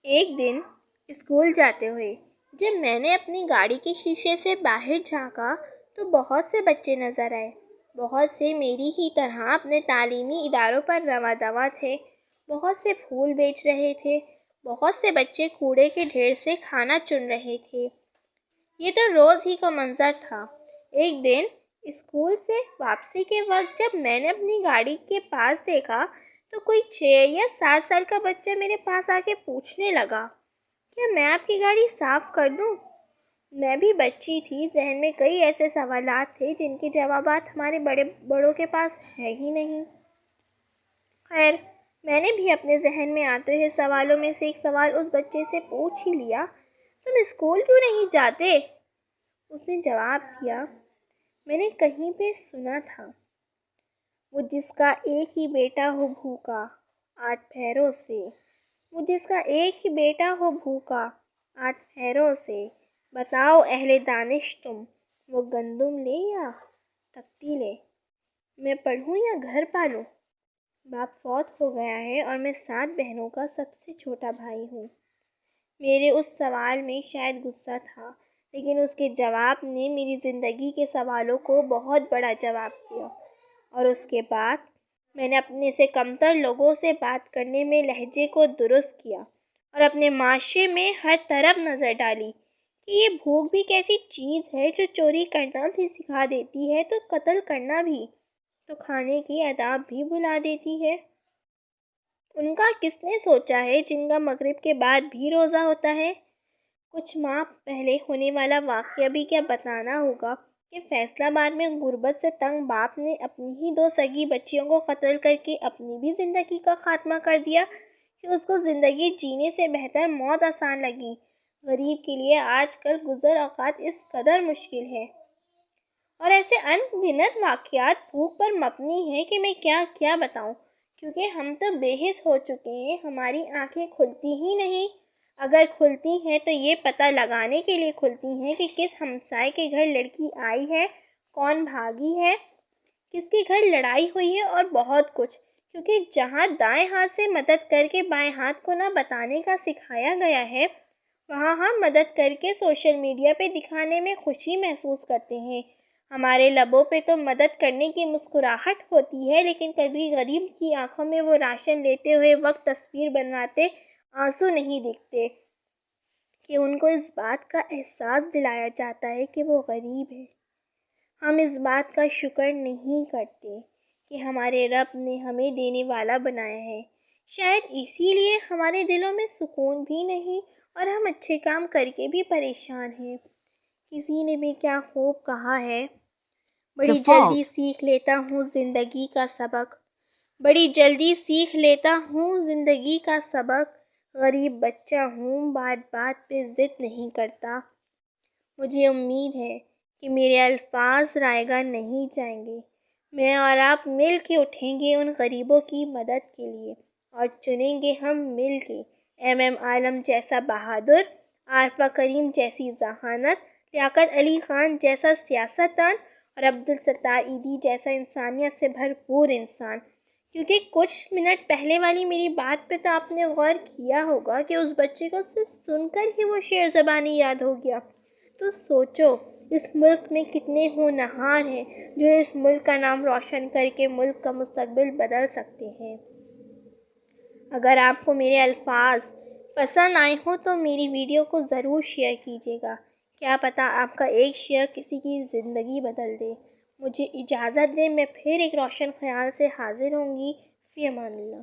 ایک دن اسکول جاتے ہوئے جب میں نے اپنی گاڑی کے شیشے سے باہر جھانکا تو بہت سے بچے نظر آئے۔ بہت سے میری ہی طرح اپنے تعلیمی اداروں پر رواں دواں تھے۔ بہت سے پھول بیچ رہے تھے۔ بہت سے بچے کوڑے کے ڈھیر سے کھانا چن رہے تھے۔ یہ تو روز ہی کا منظر تھا۔ ایک دن اسکول سے واپسی کے وقت جب میں نے اپنی گاڑی کے پاس دیکھا تو کوئی 6 یا 7 سال کا بچہ میرے پاس آ کے پوچھنے لگا، کیا میں آپ کی گاڑی صاف کر دوں؟ میں بھی بچی تھی، ذہن میں کئی ایسے سوالات تھے جن کے جوابات ہمارے بڑوں کے پاس ہے ہی نہیں۔ خیر، میں نے بھی اپنے ذہن میں آتے ہوئے سوالوں میں سے ایک سوال اس بچے سے پوچھ ہی لیا، تم اسکول کیوں نہیں جاتے؟ اس نے جواب دیا، میں نے کہیں پہ سنا تھا، وہ جس کا ایک ہی بیٹا ہو بھوکا 8 پہروں سے، وہ جس کا ایک ہی بیٹا ہو بھوکا 8 پہروں سے، بتاؤ اہل دانش تم، وہ گندم لے یا تختی لے، میں پڑھوں یا گھر پالوں؟ باپ فوت ہو گیا ہے اور میں 7 بہنوں کا سب سے چھوٹا بھائی ہوں۔ میرے اس سوال میں شاید غصہ تھا، لیکن اس کے جواب نے میری زندگی کے سوالوں کو بہت بڑا جواب دیا۔ اور اس کے بعد میں نے اپنے سے کمتر لوگوں سے بات کرنے میں لہجے کو درست کیا اور اپنے معاشرے میں ہر طرف نظر ڈالی کہ یہ بھوک بھی کیسی چیز ہے جو چوری کرنا بھی سکھا دیتی ہے تو قتل کرنا بھی، تو کھانے کی آداب بھی بھلا دیتی ہے۔ ان کا کس نے سوچا ہے جن کا مغرب کے بعد بھی روزہ ہوتا ہے؟ کچھ ماہ پہلے ہونے والا واقعہ بھی کیا بتانا ہوگا کہ فیصل آباد میں غربت سے تنگ باپ نے اپنی ہی 2 سگی بچیوں کو قتل کر کے اپنی بھی زندگی کا خاتمہ کر دیا کہ اس کو زندگی جینے سے بہتر موت آسان لگی۔ غریب کے لیے آج کل گزر اوقات اس قدر مشکل ہے، اور ایسے ان گنت واقعات بھوک پر مبنی ہیں کہ میں کیا بتاؤں، کیونکہ ہم تو بے حس ہو چکے ہیں، ہماری آنکھیں کھلتی ہی نہیں۔ اگر کھلتی ہیں تو یہ پتہ لگانے کے لیے کھلتی ہیں کہ کس ہمسائے کے گھر لڑکی آئی ہے، کون بھاگی ہے، کس کے گھر لڑائی ہوئی ہے، اور بہت کچھ، کیونکہ جہاں دائیں ہاتھ سے مدد کر کے بائیں ہاتھ کو نہ بتانے کا سکھایا گیا ہے، وہاں ہم مدد کر کے سوشل میڈیا پہ دکھانے میں خوشی محسوس کرتے ہیں۔ ہمارے لبوں پہ تو مدد کرنے کی مسکراہٹ ہوتی ہے، لیکن کبھی غریب کی آنکھوں میں وہ راشن لیتے ہوئے وقت تصویر بنواتے آنسو نہیں دکھتے کہ ان کو اس بات کا احساس دلایا جاتا ہے کہ وہ غریب ہے۔ ہم اس بات کا شکر نہیں کرتے کہ ہمارے رب نے ہمیں دینے والا بنایا ہے۔ شاید اسی لیے ہمارے دلوں میں سکون بھی نہیں اور ہم اچھے کام کر کے بھی پریشان ہیں۔ کسی نے بھی کیا خوب کہا ہے، بڑی جلدی سیکھ لیتا ہوں زندگی کا سبق، بڑی جلدی سیکھ لیتا ہوں زندگی کا سبق، غریب بچہ ہوں بات بات پہ ضد نہیں کرتا۔ مجھے امید ہے کہ میرے الفاظ رائے گاہ نہیں جائیں گے۔ میں اور آپ مل کے اٹھیں گے ان غریبوں کی مدد کے لیے، اور چنیں گے ہم مل کے عالم جیسا بہادر، عارفہ کریم جیسی ذہانت، لیاقت علی خان جیسا سیاستدان، اور عبدالستار ایدھی جیسا انسانیت سے بھرپور انسان۔ کیونکہ کچھ منٹ پہلے والی میری بات پہ تو آپ نے غور کیا ہوگا کہ اس بچے کو صرف سن کر ہی وہ شعر زبانی یاد ہو گیا۔ تو سوچو اس ملک میں کتنے ہونہار ہیں جو اس ملک کا نام روشن کر کے ملک کا مستقبل بدل سکتے ہیں۔ اگر آپ کو میرے الفاظ پسند آئے ہوں تو میری ویڈیو کو ضرور شیئر کیجیے گا، کیا پتہ آپ کا ایک شیئر کسی کی زندگی بدل دے۔ مجھے اجازت دیں، میں پھر ایک روشن خیال سے حاضر ہوں گی۔ فی امان اللہ۔